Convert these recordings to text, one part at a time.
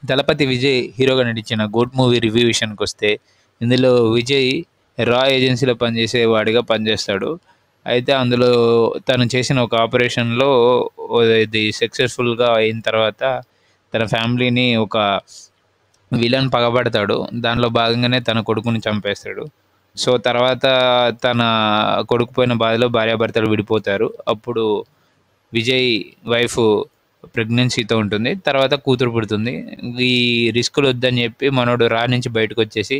దళపతి విజయ్ హీరోగా నటించిన 'goat' movie review విషయానికొస్తే, ఇందులో విజయ్ రా ఏజెన్సీలో పనిచేసేవాడిగా పనిచేస్తాడు. అయితే అందులో తను చేసిన ఒక ఆపరేషన్‌లో ఇది సక్సెస్‌ఫుల్‌గా అయిన తర్వాత తన ఫ్యామిలీని ఒక విలన్ పగబడతాడు. దానిలో భాగంగానే తన కొడుకుని చంపేస్తాడు. సో, తర్వాత తన కొడుకు పోయిన బాధలో భార్యాభర్తలు విడిపోతారు. అప్పుడు విజయ్ వైఫ్ ప్రెగ్నెన్సీతో ఉంటుంది. తర్వాత కూతురు పుడుతుంది. ఈ రిస్కులు వద్దని చెప్పి మనోడు రా నుంచి బయటకొచ్చేసి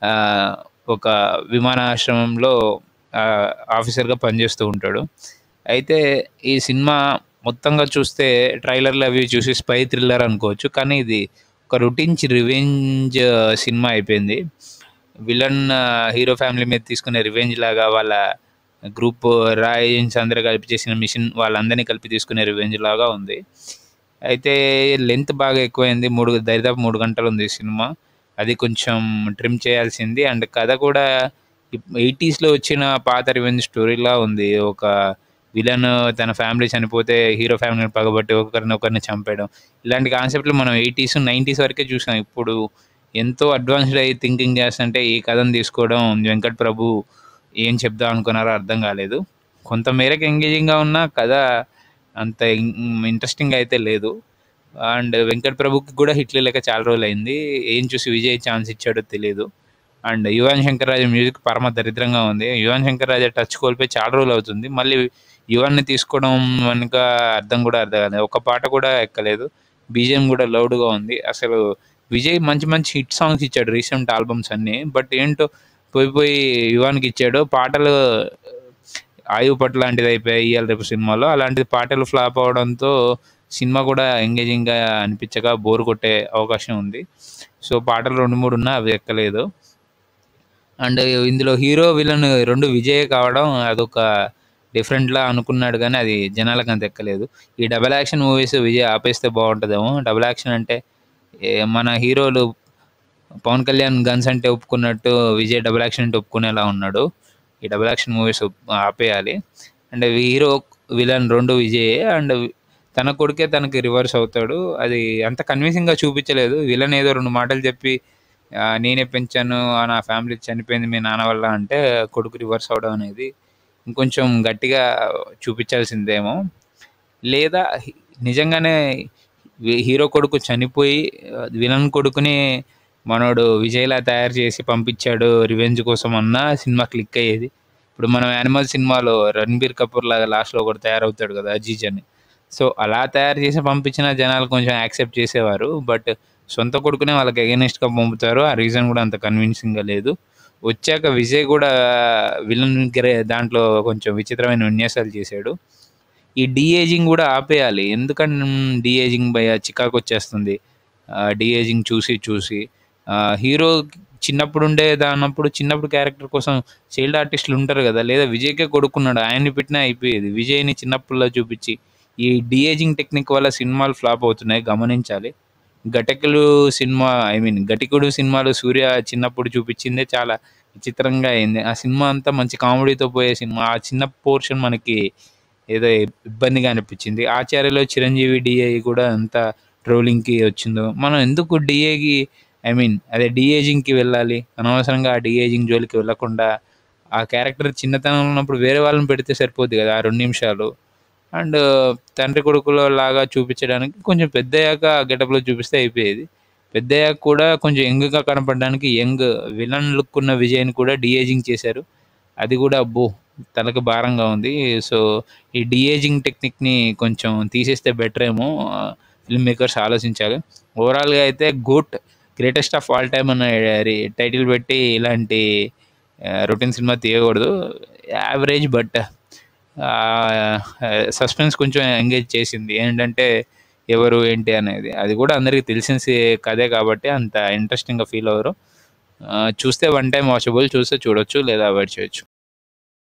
ఆహ్, ఒక విమానాశ్రమంలో ఆఫీసర్‌గా పనిచేస్తూ ఉంటాడు. అయితే ఈ సినిమా మొత్తంగా చూస్తే ట్రైలర్‌లు అవి చూసి స్పై థ్రిల్లర్ అనుకోవచ్చు. కానీ ఇది ఒక రొటీన్ రివెంజ్ సినిమా అయిపోయింది. విలన్ హీరో ఫ్యామిలీ మీద తీసుకునే రివెంజ్ లాగా వాళ్ళ గ్రూప్ రా ఏజెంట్స్ అందరూ కలిపి చేసిన మిషన్ వాళ్ళందరినీ కలిపి తీసుకునే రివెంజ్ లాగా ఉంది. అయితే లెంత్ బాగా ఎక్కువైంది. దరిదాపు 3 గంటలుంది సినిమా. అది కొంచెం ట్రిమ్ చేయాల్సింది. అండ్ కథ కూడా 80స్‌లో వచ్చిన పాత రివెంజ్ స్టోరీలా ఉంది. ఒక విలన్ తన ఫ్యామిలీ చనిపోతే హీరో ఫ్యామిలీని పగబట్టి ఒకరినొకరిని చంపేయడం. ఇలాంటి కాన్సెప్ట్‌లు మనం 80స్, 90స్ వరకే చూసాం. ఇప్పుడు ఎంతో అడ్వాన్స్‌డ్ అయ్యి థింకింగ్ చేస్తుంటే ఈ కథను తీసుకోవడం వెంకట్ ప్రభు ఏం చెప్దాం అనుకున్నారో అర్థం కాలేదు. కొంత మేరకు ఎంగేజింగ్‌గా ఉన్న కథ అంత ఇంట్రెస్టింగ్‌గా అయితే లేదు. అండ్ వెంకట్ ప్రభుకి కూడా హిట్లు లేక చాలా రోజులయింది. ఏం చూసి విజయ్ ఛాన్స్ ఇచ్చాడో తెలీదు. అండ్ యువన్ శంకర్ రాజా మ్యూజిక్ పరమ దరిద్రంగా ఉంది. యువన్ శంకర్ రాజా టచ్ కోల్పోయి చాలా రోజులవుతుంది. మళ్ళీ యువన్‌ని తీసుకోవడం వెనుక అర్థం కాలేదు. ఒక పాట కూడా ఎక్కలేదు. బీజీఎం కూడా లౌడ్‌గా ఉంది. అసలు విజయ్ మంచి మంచి హిట్ సాంగ్స్ ఇచ్చాడు రీసెంట్ ఆల్బమ్స్ అన్నీ. బట్ ఏంటో పోయి యువాన్‌కి ఇచ్చాడు. పాటలు 'ఆయువు పట్టు' లాంటిదయిపోయాయి ఇయాల రేపు సినిమాలో. అలాంటిది పాటలు ఫ్లాప్ అవ్వడంతో సినిమా కూడా ఎంగేజింగ్‌గా అనిపించక బోర్ కొట్టే అవకాశం ఉంది. సో, పాటలు 2, 3 ఉన్నా అవి ఎక్కలేదు. అండ్ ఇందులో హీరో, విలన్ 2 విజయే కావడం అదొక డిఫరెంట్‌లా అనుకున్నాడు గానీ అది జనాలకంత ఎక్కలేదు. ఈ డబుల్ యాక్షన్ మూవీస్ విజయ్ ఆపేస్తే బావుంటదేమో. డబుల్ యాక్షన్ అంటే మన హీరోలు పవన్ కళ్యాణ్ గన్స్ అంటే ఒప్పుకున్నట్టు విజయ్ డబుల్ యాక్షన్ అంటే ఒప్పుకునేలా ఉన్నాడు. ఈ డబుల్ యాక్షన్ మూవీస్ ఆపేయాలి. And hero, villain 2 విజయే. అండ్ తన కొడుకే తనకి రివర్స్ అవుతాడు. అది అంత కన్విన్సింగ్‌గా చూపించలేదు. విలన్ ఏదో 2 మాటలు చెప్పి నేనే పెంచాను, నా ఫ్యామిలీ చనిపోయింది మీ నాన్న వల్ల అంటే కొడుకు రివర్స్ అవ్వడం అనేది ఇంకొంచెం గట్టిగా చూపించాల్సిందేమో. లేదా నిజంగానే హీరో కొడుకు చనిపోయి విలన్ కొడుకుని మనోడు విజయ్‌లా తయారు చేసి పంపించాడు రివెంజ్ కోసం అన్నా సినిమా క్లిక్ అయ్యేది. ఇప్పుడు మనం 'యానిమల్' సినిమాలో రణబీర్ కపూర్ లాగా లాస్ట్‌లో ఒకడు తయారవుతాడు కదా! అజీజ్ అని. సో, అలా తయారు చేసి పంపించిన జనాలు కొంచెం యాక్సెప్ట్ చేసేవారు. బట్ సొంత కొడుకునే వాళ్ళకి ఎగైనిస్ట్‌గా పంపుతారు. ఆ రీజన్ కూడా అంత కన్విన్సింగ్‌గా లేదు. వచ్చాక విజయ్ కూడా విలన్ దాంట్లో కొంచెం విచిత్రమైన విన్యాసాలు చేశాడు. ఈ డీ ఏజింగ్ గూడా ఆపేయాలి. ఎందుకని డీ ఏజింగ్ భయ్యా చికాకొచ్చేస్తుంది. డీ ఏజింగ్ చూసి చూసి. హీరో చిన్నప్పుడు క్యారెక్టర్ కోసం చైల్డ్ ఆర్టిస్టులు ఉంటారు గదా! లేదా విజయ్‌కే కొడుకున్నాడు. ఆయన్ని పెట్టినా అయిపోయేది. విజయ్‌ని చిన్నప్పుడులా చూపిచ్చి, ఈ డీ ఏజింగ్ టెక్నిక్ వల్ల సినిమాలు ఫ్లాప్ అవుతున్నాయి గమనించాలి. 'ఘటికుడు' సినిమాలో సూర్య చిన్నప్పుడు చూపిచ్చిందే చాలా విచిత్రంగా అయింది. ఆ సినిమా అంతా మంచి కామెడీతో పోయే సినిమా. ఆ చిన్న పోర్షన్ మనకి ఏదో ఇబ్బందిగా అనిపించింది. 'ఆచార్యలో' చిరంజీవి డీఏ కూడా ఎంత ట్రోలింగ్‌కి వచ్చిందో. మనం ఎందుకు డీఏకి అదే డీ ఏజింగ్‌కి వెళ్ళాలి? అనవసరంగా ఆ డీ ఏజింగ్ జోలికి వెళ్ళకుండా, ఆ క్యారెక్టర్ చిన్నతనంలో ఉన్నప్పుడు వేరే వాళ్ళని పెడితే సరిపోద్ది కదా! ఆ 2 నిమిషాలు. అండ్ తండ్రి కొడుకులలాగా చూపించడానికి కొంచెం పెద్దయ్యాక ఆ గెటప్‌లో చూపిస్తే అయిపోయేది. పెద్దయ్యాక కూడా కొంచెం యంగ్‌గా కనపడడానికి విలన్ లుక్ ఉన్న విజయ్‌ని కూడా డీ ఏజింగ్ చేశారు. అది కూడా అబ్బో! తలకి భారంగా ఉంది. సో, ఈ డీ ఏజింగ్ టెక్నిక్‌ని కొంచెం తీసేస్తే బెటరేమో ఫిల్మ్ మేకర్స్ ఆలోచించాలి. ఓవరాల్‌గా అయితే 'GOAT' greatest of all time అన్న టైటిల్ పెట్టి ఇలాంటి రొటీన్ సినిమా తీయకూడదు. యావరేజ్ బట్ సస్పెన్స్ కొంచెం ఎంగేజ్ చేసింది. ఏంటంటే ఎవరు, ఏంటి అనేది. అది కూడా అందరికి తెలిసిన కథే కాబట్టి అంత ఇంట్రెస్టింగ్‌గా ఫీల్ అవ్వరు. చూస్తే వన్ టైమ్ వాచబుల్. చూస్తే చూడొచ్చు లేదా అవాయిడ్ చేయొచ్చు.